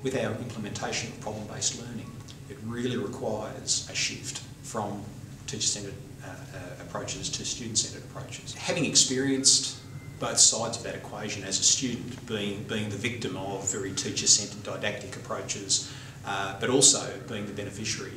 With our implementation of problem-based learning, it really requires a shift from teacher-centred approaches to student-centred approaches. Having experienced both sides of that equation as a student, being the victim of very teacher-centred didactic approaches, but also being the beneficiary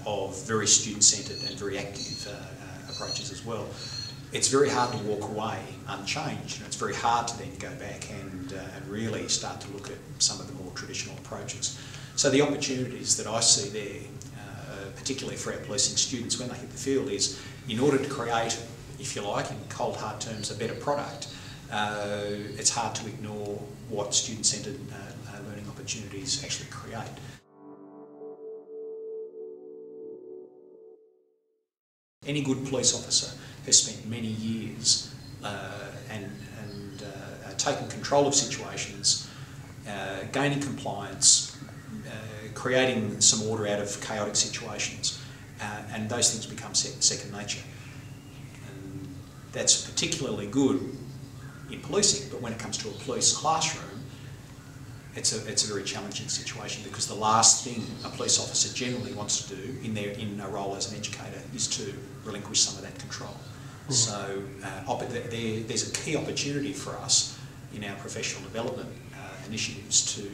of very student-centred and very active approaches as well, it's very hard to walk away unchanged, and it's very hard to then go back and really start to look at some of the more traditional approaches. So the opportunities that I see there, particularly for our policing students when they hit the field, is in order to create, if you like, in cold hard terms, a better product, it's hard to ignore what student-centred learning opportunities actually create. Any good police officer has spent many years taking control of situations, gaining compliance, creating some order out of chaotic situations, and those things become second nature. And that's particularly good in policing, but when it comes to a police classroom, it's a very challenging situation, because the last thing a police officer generally wants to do in a role as an educator is to relinquish some of that control. Mm-hmm. So there's a key opportunity for us in our professional development initiatives to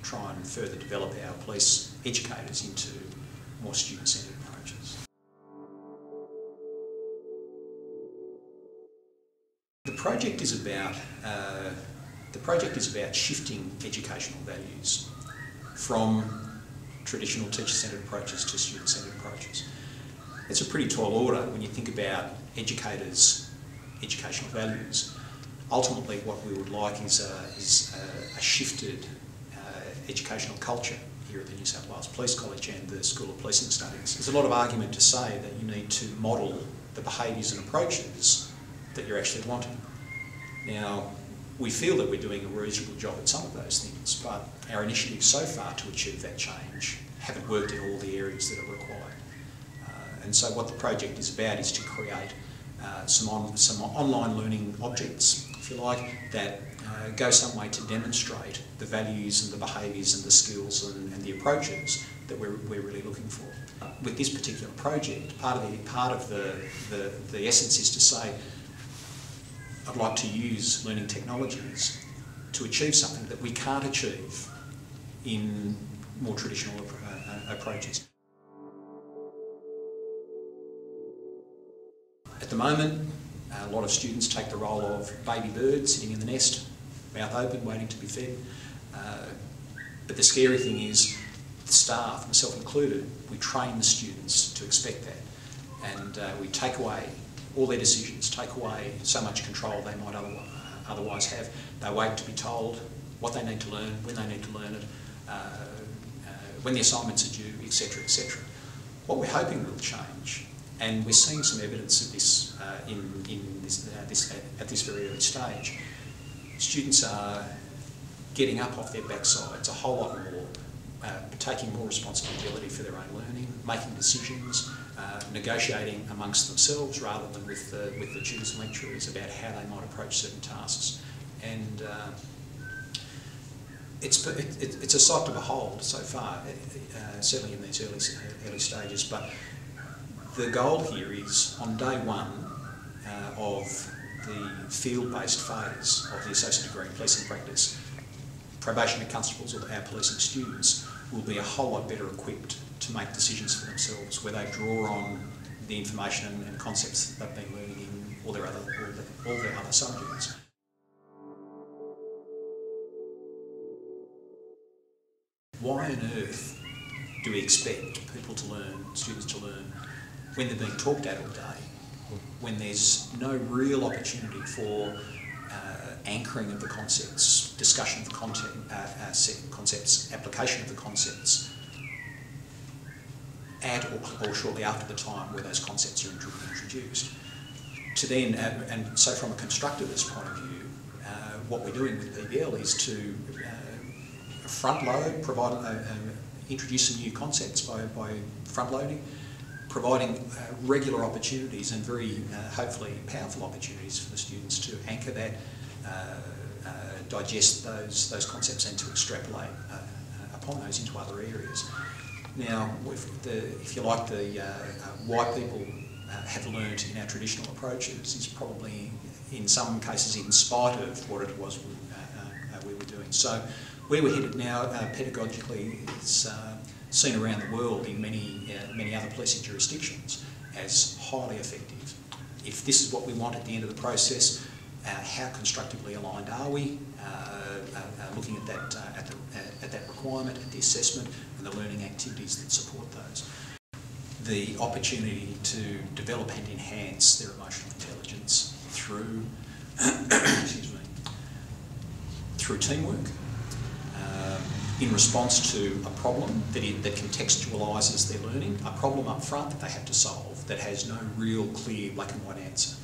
try and further develop our police educators into more student-centred approaches. The project is about shifting educational values from traditional teacher-centred approaches to student-centred approaches. It's a pretty tall order when you think about educators' educational values. Ultimately, what we would like is a shifted educational culture here at the New South Wales Police College and the School of Policing Studies. There's a lot of argument to say that you need to model the behaviours and approaches that you're actually wanting. Now, we feel that we're doing a reasonable job at some of those things, but our initiatives so far to achieve that change haven't worked in all the areas that are required. And so what the project is about is to create some online learning objects, if you like, that go some way to demonstrate the values and the behaviours and the skills and the approaches that we're really looking for. With this particular project, part of the essence is to say, I'd like to use learning technologies to achieve something that we can't achieve in more traditional approaches. At the moment, a lot of students take the role of baby bird sitting in the nest, mouth open, waiting to be fed. But the scary thing is, the staff, myself included, we train the students to expect that, and we take away all their decisions, take away so much control they might otherwise have. They wait to be told what they need to learn, when they need to learn it, when the assignments are due, etc., etc. What we're hoping will change, and we're seeing some evidence of this at this very early stage. Students are getting up off their backsides a whole lot more, taking more responsibility for their own learning, making decisions, negotiating amongst themselves rather than with the tutors and lecturers about how they might approach certain tasks. And it's a sight to behold so far, certainly in these early stages. But the goal here is, on day one of the field-based phase of the associate degree in policing practice, probationary constables or our policing students will be a whole lot better equipped to make decisions for themselves, where they draw on the information and concepts that they've been learning in all their other subjects. Why on earth do we expect people to learn, students to learn, when they're being talked at all day, when there's no real opportunity for anchoring of the concepts, discussion of the concepts, application of the concepts, at or shortly after the time where those concepts are introduced. To then, and so from a constructivist point of view, what we're doing with PBL is to front load, introduce some new concepts by front loading, providing regular opportunities and very hopefully powerful opportunities for the students to anchor that, digest those concepts and to extrapolate upon those into other areas. Now, if you like, why people have learnt in our traditional approaches is probably in some cases in spite of what it was we were doing. So where we're headed now pedagogically is seen around the world in many other policing jurisdictions as highly effective. If this is what we want at the end of the process, how constructively aligned are we? Looking at that requirement, at the assessment and the learning activities that support those. The opportunity to develop and enhance their emotional intelligence through excuse me, through teamwork, in response to a problem that contextualises their learning, a problem up front that they have to solve that has no real clear black and white answer.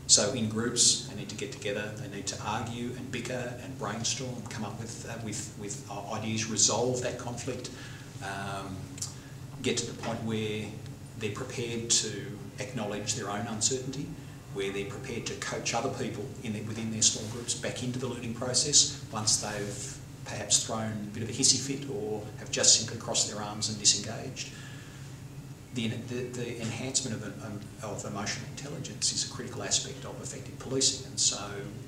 So in groups, they need to get together, they need to argue and bicker and brainstorm, come up with ideas, resolve that conflict, get to the point where they're prepared to acknowledge their own uncertainty, where they're prepared to coach other people within their small groups back into the learning process once they've perhaps thrown a bit of a hissy fit or have just simply crossed their arms and disengaged. The enhancement of emotional intelligence is a critical aspect of effective policing, and so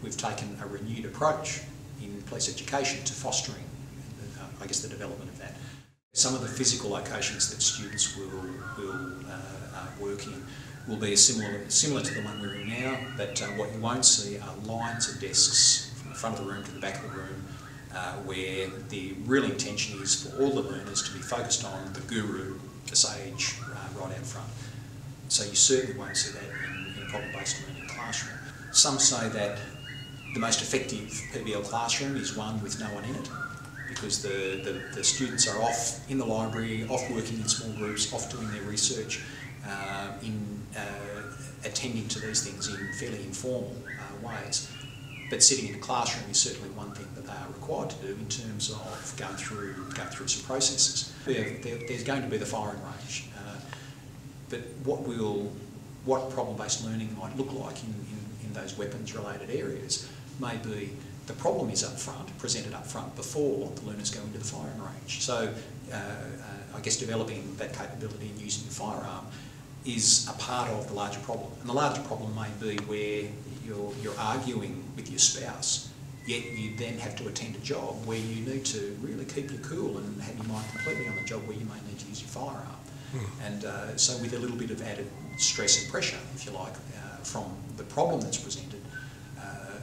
we've taken a renewed approach in police education to fostering, I guess, the development of that. Some of the physical locations that students will work in will be similar to the one we're in now, but what you won't see are lines of desks from the front of the room to the back of the room, where the real intention is for all the learners to be focused on the guru, the sage, right out front. So you certainly won't see that in a problem-based learning classroom. Some say that the most effective PBL classroom is one with no one in it, because the students are off in the library, off working in small groups, off doing their research, attending to these things in fairly informal ways. But sitting in a classroom is certainly one thing that they are required to do in terms of going through some processes. There's going to be the firing range, but what problem-based learning might look like in those weapons-related areas may be the problem is up front, presented up front before the learners go into the firing range. So I guess developing that capability and using the firearm is a part of the larger problem. And the larger problem may be where you're arguing with your spouse, yet you then have to attend a job where you need to really keep your cool and have your mind completely on the job where you may need to use your firearm. And so with a little bit of added stress and pressure, if you like, from the problem that's presented,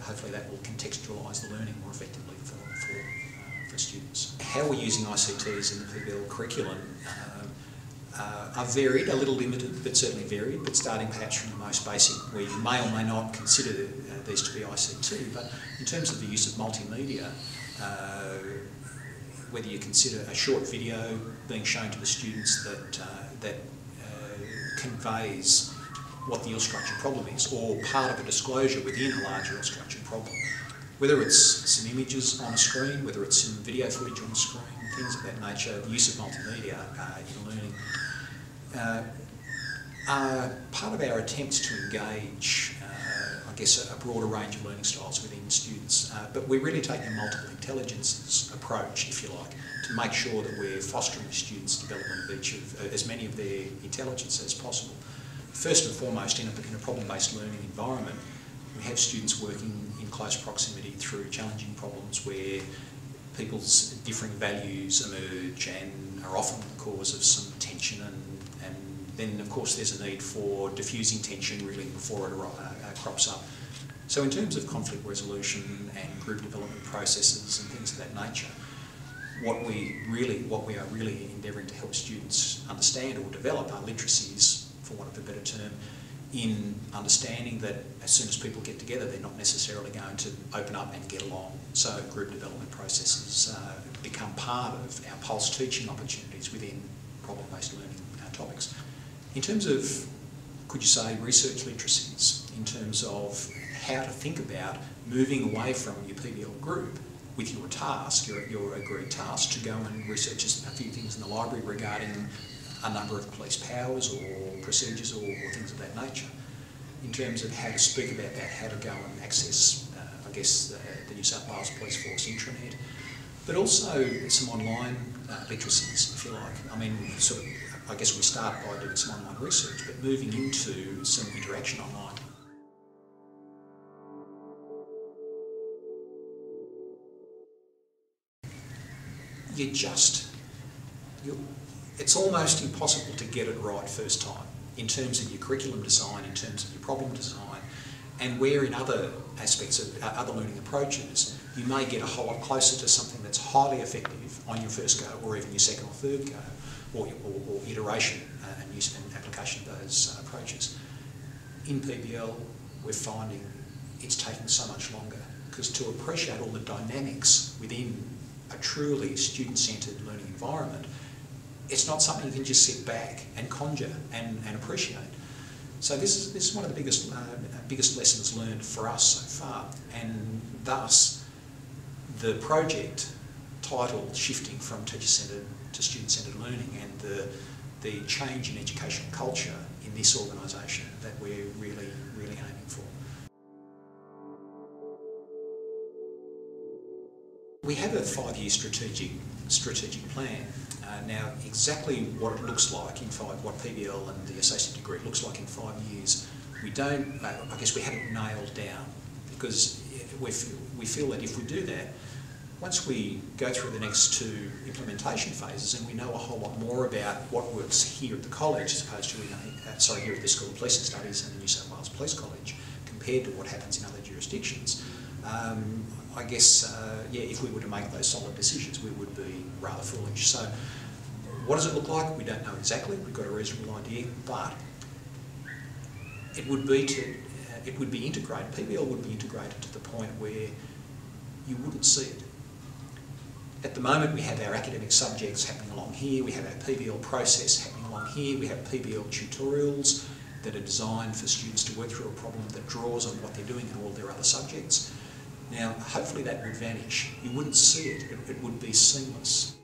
hopefully that will contextualise the learning more effectively for students. How we're using ICTs in the PBL curriculum are varied, a little limited, but certainly varied, but starting perhaps from the most basic, where you may or may not consider these to be ICT, but in terms of the use of multimedia, whether you consider a short video being shown to the students that conveys what the ill-structured problem is, or part of a disclosure within a larger ill-structured problem. Whether it's some images on a screen, whether it's some video footage on a screen, things of that nature, the use of multimedia in learning are part of our attempts to engage, I guess, a broader range of learning styles within students. But we're really taking a multiple intelligences approach, if you like, to make sure that we're fostering the students' development of as many of their intelligence as possible. First and foremost, in a problem-based learning environment, we have students working in close proximity through challenging problems where people's differing values emerge and are often the cause of some tension, and then of course there's a need for diffusing tension really before it crops up. So in terms of conflict resolution and group development processes and things of that nature, what we are really endeavouring to help students understand or develop are literacies, for want of a better term, in understanding that as soon as people get together, they're not necessarily going to open up and get along. So group development processes become part of our pulse teaching opportunities within problem-based learning topics. In terms of, could you say, research literacies, in terms of how to think about moving away from your PBL group with your task, your agreed task, to go and research a few things in the library regarding a number of police powers or procedures or things of that nature, in terms of how to speak about that, how to go and access, I guess, the New South Wales Police Force intranet, but also some online literacies, if you like. I mean, I guess we start by doing some online research, but moving into some interaction online. It's almost impossible to get it right first time in terms of your curriculum design, in terms of your problem design, and where in other aspects of other learning approaches, you may get a whole lot closer to something that's highly effective on your first go, or even your second or third go, or iteration and use and application of those approaches. In PBL, we're finding it's taking so much longer, because to appreciate all the dynamics within a truly student-centred learning environment, it's not something you can just sit back and conjure and appreciate. So this is one of the biggest lessons learned for us so far, and thus the project title shifting from teacher-centred to student-centred learning, and the change in educational culture in this organisation that we're really aiming for. We have a 5-year strategic plan. Now, exactly what it looks like in what PBL and the associate degree looks like in 5 years, we don't. I guess we haven't nailed down, because we feel that if we do that, once we go through the next 2 implementation phases and we know a whole lot more about what works here at the college as opposed to here at the School of Policing Studies and the New South Wales Police College, compared to what happens in other jurisdictions. I guess, if we were to make those solid decisions, we would be rather foolish. So what does it look like? We don't know exactly. We've got a reasonable idea, but it would be integrated. PBL would be integrated to the point where you wouldn't see it. At the moment, we have our academic subjects happening along here. We have our PBL process happening along here. We have PBL tutorials that are designed for students to work through a problem that draws on what they're doing in all their other subjects. Now, hopefully that would vanish. You wouldn't see it. It would be seamless.